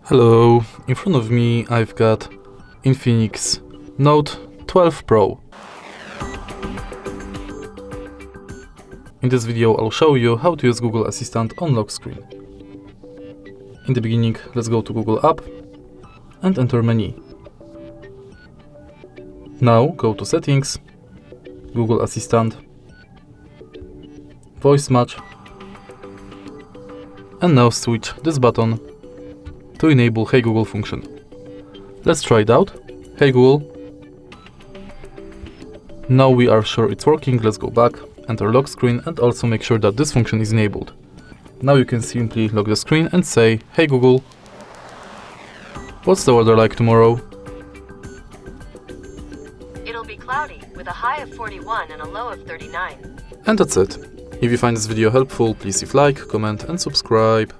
Hello, in front of me I've got Infinix Note 12 Pro. In this video I'll show you how to use Google Assistant on lock screen. In the beginning, let's go to Google app and enter menu. Now go to Settings, Google Assistant, Voice Match, and now switch this button to enable Hey Google function. Let's try it out. Hey Google. Now we are sure it's working. Let's go back, enter lock screen, and also make sure that this function is enabled. Now you can simply lock the screen and say, Hey Google, what's the weather like tomorrow? It'll be cloudy with a high of 41 and a low of 39. And that's it. If you find this video helpful, please leave like, comment and subscribe.